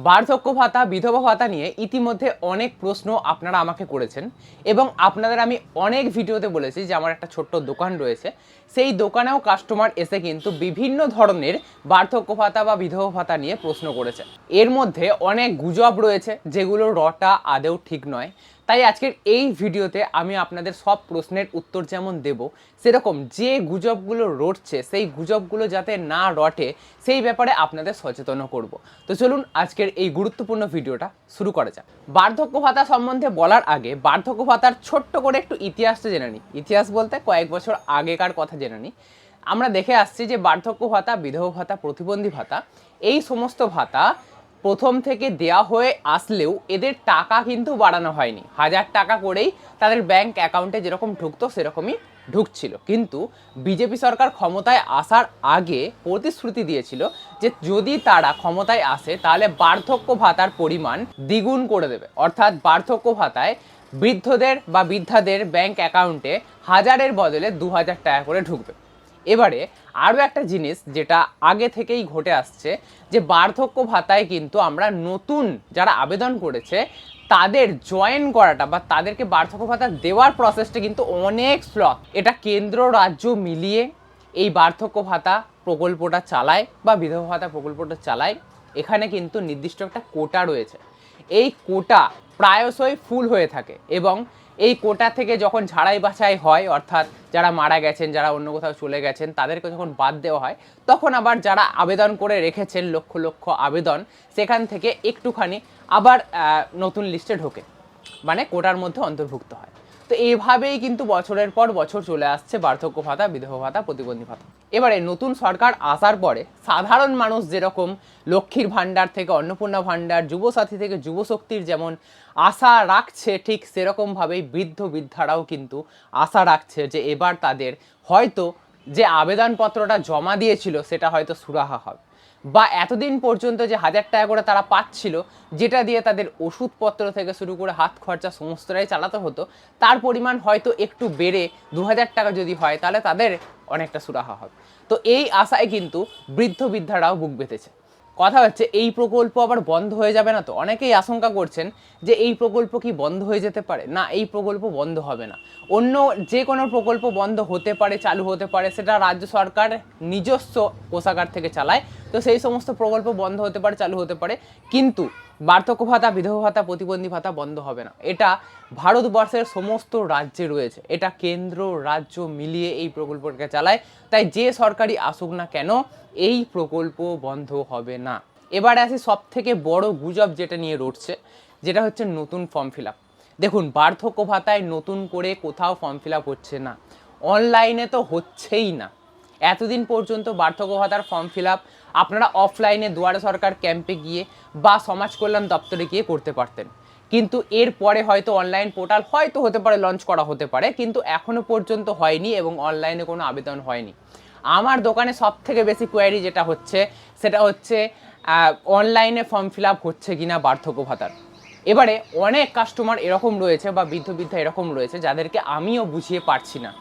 বার্ধক্য ভাতা বিধবা ভাতা নিয়ে ইতিমধ্যে অনেক প্রশ্ন আপনারা আমাকে করেছেন এবং আপনাদের আমি অনেক ভিডিওতে বলেছি যে আমার একটা ছোট্ট দোকান রয়েছে, সেই দোকানেও কাস্টমার এসে কিন্তু বিভিন্ন ধরনের বার্ধক্য ভাতা বা বিধবা ভাতা নিয়ে প্রশ্ন করেছে। এর মধ্যে অনেক গুজব রয়েছে যেগুলো রটা আদৌ ঠিক নয়। তাই আজকের এই ভিডিওতে আমি আপনাদের সব প্রশ্নের উত্তর যেমন দেব, সেরকম যে গুজবগুলো রটছে সেই গুজবগুলো যাতে না রটে সেই ব্যাপারে আপনাদের সচেতন করব। তো চলুন আজকের এই গুরুত্বপূর্ণ ভিডিওটা শুরু করা যাক। বার্ধক্য ভাতা সম্বন্ধে বলার আগে বার্ধক্য ভাতার ছোট্ট করে একটু ইতিহাসটা জেনে নিই। ইতিহাস বলতে কয়েক বছর আগেকার কথা জেনে নিই। আমরা দেখে আসছি যে বার্ধক্য ভাতা, বিধবা ভাতা, প্রতিবন্ধী ভাতা, এই সমস্ত ভাতা প্রথম থেকে দেয়া হয়ে আসলেও এদের টাকা কিন্তু বাড়ানো হয়নি। 1000 টাকা করেই তাদের ব্যাংক অ্যাকাউন্টে যেরকম ঢুকতো সেরকমই ঢুকছিল। কিন্তু বিজেপি সরকার ক্ষমতায় আসার আগে প্রতিশ্রুতি দিয়েছিল যে যদি তারা ক্ষমতায় আসে তাহলে বার্ধক্য ভাতার পরিমাণ দ্বিগুণ করে দেবে। অর্থাৎ বার্ধক্য ভাতায় বৃদ্ধদের বা বৃদ্ধাদের ব্যাংক অ্যাকাউন্টে 1000-এর বদলে 2000 টাকা করে ঢুকবে। এবারে আরও একটা জিনিস যেটা আগে থেকেই ঘটে আসছে, যে বার্ধক্য ভাতায় কিন্তু আমরা নতুন যারা আবেদন করেছে তাদের জয়েন করাটা বা তাদেরকে বার্ধক্য ভাতা দেওয়ার প্রসেসটা কিন্তু অনেক স্লো। এটা কেন্দ্র রাজ্য মিলিয়ে এই বার্ধক্য ভাতা প্রকল্পটা চালায় বা বিধবা ভাতা প্রকল্পটা চালায়। এখানে কিন্তু নির্দিষ্ট একটা কোটা রয়েছে। এই কোটা প্রায়শই ফুল হয়ে থাকে এবং এই কোটা থেকে যখন ঝাড়াই বাছাই হয়, অর্থাৎ যারা মারা গেছেন, যারা অন্য কোথাও চলে গেছেন, তাদেরকে যখন বাদ দেওয়া হয় তখন আবার যারা আবেদন করে রেখেছেন লক্ষ লক্ষ আবেদন, সেখান থেকে একটুখানি আবার নতুন লিস্টে ঢোকে, মানে কোটার মধ্যে অন্তর্ভুক্ত হয়। তো এইভাবেই কিন্তু বছরের পর বছর চলে আসছে বার্ধক্য ভাতা, বিধবা ভাতা, প্রতিবন্ধী ভাতা। এবারে নতুন সরকার আসার পরে সাধারণ মানুষ যেরকম লক্ষ্মীর ভাণ্ডার থেকে অন্নপূর্ণা ভাণ্ডার, যুবসাথী থেকে যুবশক্তির যেমন আশা রাখছে, ঠিক সেরকমভাবেই বৃদ্ধ বৃদ্ধারাও কিন্তু আশা রাখছে যে এবার তাদের হয়তো যে আবেদনপত্রটা জমা দিয়েছিল সেটা হয়তো সুরাহা হবে, বা এতদিন পর্যন্ত যে 1000 টাকা করে তারা পাচ্ছিল, যেটা দিয়ে তাদের ওষুধপত্র থেকে শুরু করে হাত খরচা সমস্তটাই চালাতে হতো, তার পরিমাণ হয়তো একটু বেড়ে 2000 টাকা যদি হয় তাহলে তাদের অনেকটা সুরাহা হবে। তো এই আশায় কিন্তু বৃদ্ধ বৃদ্ধারাও বুক বেঁধেছে। কথা হচ্ছে এই প্রকল্প আবার বন্ধ হয়ে যাবে না তো? অনেকেই আশঙ্কা করছেন যে এই প্রকল্প কি বন্ধ হয়ে যেতে পারে। না, এই প্রকল্প বন্ধ হবে না। অন্য যে কোনো প্রকল্প বন্ধ হতে পারে, চালু হতে পারে, সেটা রাজ্য সরকার নিজস্ব কোষাগার থেকে চালায়। তো সেই সমস্ত প্রকল্প বন্ধ হতে পারে, চালু হতে পারে, কিন্তু বার্ধক্য ভাতা, বিধবা ভাতা, প্রতিবন্ধী ভাতা বন্ধ হবে না। এটা ভারতবর্ষের সমস্ত রাজ্যে রয়েছে। এটা কেন্দ্র রাজ্য মিলিয়ে এই প্রকল্পটাকে চালায়। তাই যে সরকারি আসুক না কেন এই প্রকল্প বন্ধ হবে না। এবারে আসি সব থেকে বড় গুজব যেটা নিয়ে রটছে, যেটা হচ্ছে নতুন ফর্ম ফিল আপ। দেখুন, বার্ধক্য ভাতায় নতুন করে কোথাও ফর্ম ফিল আপ হচ্ছে না, অনলাইনে তো হচ্ছেই না। এতদিন পর্যন্ত বার্ধক্য ভাতার ফর্ম ফিল আপ আপনারা অফলাইনে দুয়ারে সরকার ক্যাম্পে গিয়ে বা সমাজ কল্যাণ দপ্তরে গিয়ে করতে পারতেন, কিন্তু এরপরে হয়তো অনলাইন পোর্টাল হয়তো হতে পারে লঞ্চ করা হতে পারে, কিন্তু এখনো পর্যন্ত হয়নি এবং অনলাইনে কোনো আবেদন হয়নি। আমার দোকানে সব থেকে বেশি কোয়ারি যেটা হচ্ছে সেটা হচ্ছে অনলাইনে ফর্ম ফিল আপ হচ্ছে কিনা বার্ধক্য ভাতার। এবারে অনেক কাস্টমার এরকম রয়েছে বা বৃদ্ধ বৃদ্ধা এরকম রয়েছে যাদেরকে আমিও বুঝিয়ে পারছি না।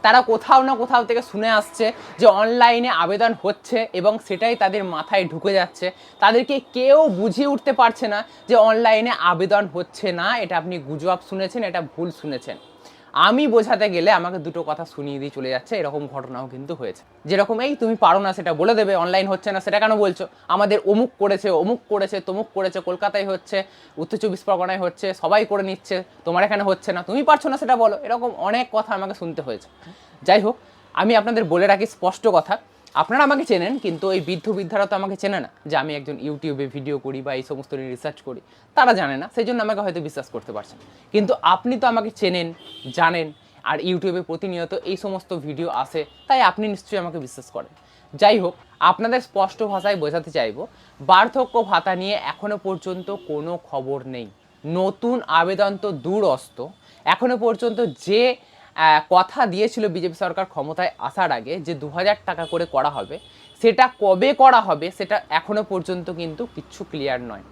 তারা কোথাও না কোথাও থেকে শুনে আসছে যে অনলাইনে আবেদন হচ্ছে এবং সেটাই তাদের মাথায় ঢুকে যাচ্ছে। তাদেরকে কেউ বুঝিয়ে উঠতে পারছে না যে অনলাইনে আবেদন হচ্ছে না, এটা আপনি গুজব শুনেছেন, এটা ভুল শুনেছেন। আমি বোঝাতে গেলে আমাকে দুটো কথা শুনিয়ে দিয়ে চলে যাচ্ছে, এরকম ঘটনাও কিন্তু হয়েছে। যেরকম এই তুমি পারো না সেটা বলে দেবে, অনলাইন হচ্ছে না সেটা কেন বলছো, আমাদের অমুক করেছে, অমুক করেছে, তমুক করেছে, কলকাতায় হচ্ছে, উত্তর 24 পরগনায় হচ্ছে, সবাই করে নিচ্ছে, তোমার এখানে হচ্ছে না, তুমি পারছো না সেটা বলো। এরকম অনেক কথা আমাকে শুনতে হয়েছে। যাই হোক, আমি আপনাদের বলে রাখি স্পষ্ট কথা, আপনারা আমাকে চেনেন কিন্তু এই বৃদ্ধ বৃদ্ধারা তো আমাকে চেনে না যে আমি একজন ইউটিউবে ভিডিও করি বা এই সমস্ত নিয়ে রিসার্চ করি। তারা জানে না, সেই জন্য আমাকে হয়তো বিশ্বাস করতে পারছেন। কিন্তু আপনি তো আমাকে চেনেন, জানেন, আর ইউটিউবে প্রতিনিয়ত এই সমস্ত ভিডিও আসে, তাই আপনি নিশ্চয়ই আমাকে বিশ্বাস করেন। যাই হোক, আপনাদের স্পষ্ট ভাষায় বোঝাতে চাইব, বার্ধক্য ভাতা নিয়ে এখনো পর্যন্ত কোনো খবর নেই। নতুন আবেদন তো দূরস্থ, এখনো পর্যন্ত যে কথা দিয়েছিল বিজেপি সরকার ক্ষমতায় আসার আগে যে 2000 টাকা করে করা হবে, সেটা কবে করা হবে সেটা এখনো পর্যন্ত কিন্তু কিচ্ছু ক্লিয়ার নয়।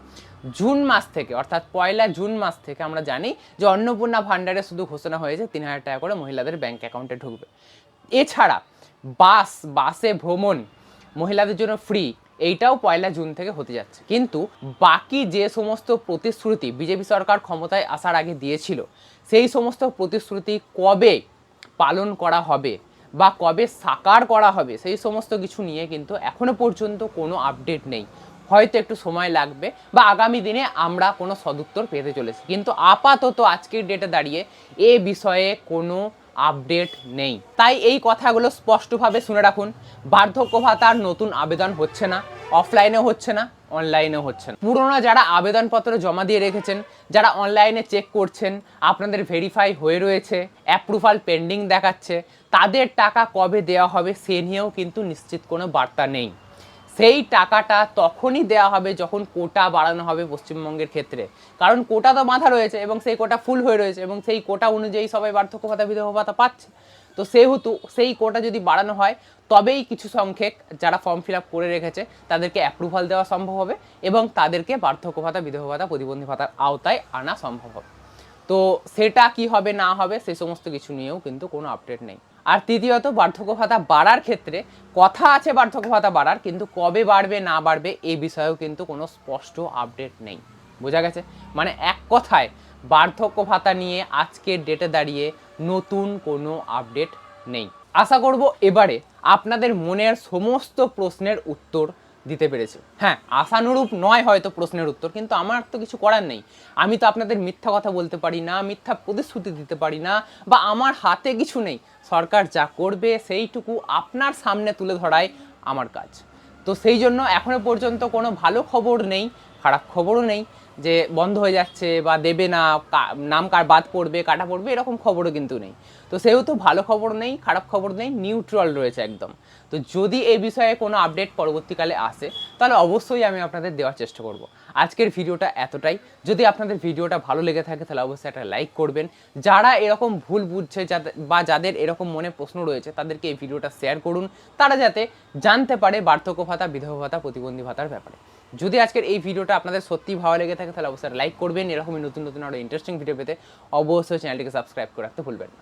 জুন মাস থেকে, অর্থাৎ 1 জুন মাস থেকে আমরা জানি যে অন্নপূর্ণা ভাণ্ডারে শুধু ঘোষণা হয়েছে 3000 টাকা করে মহিলাদের ব্যাংক অ্যাকাউন্টে ঢুকবে। এছাড়া বাসে ভ্রমণ মহিলাদের জন্য ফ্রি, এইটাও 1 জুন থেকে হতে যাচ্ছে। কিন্তু বাকি যে সমস্ত প্রতিশ্রুতি বিজেপি সরকার ক্ষমতায় আসার আগে দিয়েছিল, সেই সমস্ত প্রতিশ্রুতি কবে পালন করা হবে বা কবে সাকার করা হবে, সেই সমস্ত কিছু নিয়ে কিন্তু এখনো পর্যন্ত কোনো আপডেট নেই। হয়তো একটু সময় লাগবে বা আগামী দিনে আমরা কোনো সদুত্তর পেতে চলেছি, কিন্তু আপাতত আজকের ডেটে দাঁড়িয়ে এ বিষয়ে কোনো আপডেট নেই। তাই এই কথাগুলো স্পষ্টভাবে শুনে রাখুন, বার্ধক্য ভাতার নতুন আবেদন হচ্ছে না, অফলাইনেও হচ্ছে না, অনলাইনেও হচ্ছে না। পুরোনো যারা আবেদনপত্র জমা দিয়ে রেখেছেন, যারা অনলাইনে চেক করছেন, আপনাদের ভেরিফাই হয়ে রয়েছে, অ্যাপ্রুভাল পেন্ডিং দেখাচ্ছে, তাদের টাকা কবে দেওয়া হবে সে নিয়েও কিন্তু নিশ্চিত কোনো বার্তা নেই। সেই টাকাটা তখনই দেওয়া হবে যখন কোটা বাড়ানো হবে পশ্চিমবঙ্গের ক্ষেত্রে, কারণ কোটা তো বাঁধা রয়েছে এবং সেই কোটা ফুল হয়ে রয়েছে এবং সেই কোটা অনুযায়ী সবাই বার্ধক্য ভাতা বিধবা ভাতা পাচ্ছে। তো সেহেতু সেই কোটা যদি বাড়ানো হয় তবেই কিছু সংখ্যক যারা ফর্ম ফিল আপ করে রেখেছে তাদেরকে অ্যাপ্রুভাল দেওয়া সম্ভব হবে এবং তাদেরকে বার্ধক্য ভাতা বিধবা ভাতা প্রতিবন্ধী ভাতার আওতায় আনা সম্ভব হবে। তো সেটা কি হবে না হবে সে সমস্ত কিছু নিয়েও কিন্তু কোনো আপডেট নেই। আর তৃতীয়ত, বার্ধক্য ভাতা বাড়ার ক্ষেত্রে কথা আছে বার্ধক্য ভাতা বাড়ার, কিন্তু কবে বাড়বে না বাড়বে এই বিষয়েও কিন্তু কোনো স্পষ্ট আপডেট নেই। বোঝা গেছে? মানে এক কথায় বার্ধক্য ভাতা নিয়ে আজকের ডেটে দাঁড়িয়ে নতুন কোনো আপডেট নেই। আশা করব এবারে আপনাদের মনের সমস্ত প্রশ্নের উত্তর দিতে পেরেছি। হ্যাঁ, আশানুরূপ নয় হয়তো প্রশ্নের উত্তর, কিন্তু আমার তো কিছু করার নেই। আমি তো আপনাদের মিথ্যা কথা বলতে পারি না, মিথ্যা প্রতিশ্রুতি দিতে পারি না, বা আমার হাতে কিছু নেই। সরকার যা করবে সেইটুকু আপনার সামনে তুলে ধরাই আমার কাজ। তো সেই জন্য এখনো পর্যন্ত কোনো ভালো খবর নেই, খারাপ খবরও নেই যে বন্ধ হয়ে যাচ্ছে বা দেবে না, নাম বাদ পড়বে, কাটা পড়বে, এরকম খবরও কিন্তু নেই। তো সেহেতু ভালো খবর নেই, খারাপ খবর নেই, নিউট্রাল রয়েছে একদম। তো যদি এই বিষয়ে কোনো আপডেট পরবর্তীকালে আসে তাহলে অবশ্যই আমি আপনাদের দেওয়ার চেষ্টা করব। আজকের ভিডিওটা এতটাই। যদি আপনাদের ভিডিওটা ভালো লেগে থাকে তাহলে অবশ্যই একটা লাইক করবেন। যারা এরকম ভুল বুঝছে যাদের এরকম মনে প্রশ্ন রয়েছে তাদেরকে এই ভিডিওটা শেয়ার করুন, তারা যাতে জানতে পারে বার্ধক্য ভাতা, বিধবা ভাতা, প্রতিবন্ধী ভাতার ব্যাপারে। যদি আজকের এই ভিডিওটা আপনাদের সত্যি ভালো লেগে থাকে তাহলে অবশ্যই লাইক করবেন। এরকমই নতুন নতুন আরও ইন্টারেস্টিং ভিডিও পেতে অবশ্যই চ্যানেলটিকে সাবস্ক্রাইব করে রাখতে ভুলবেন না।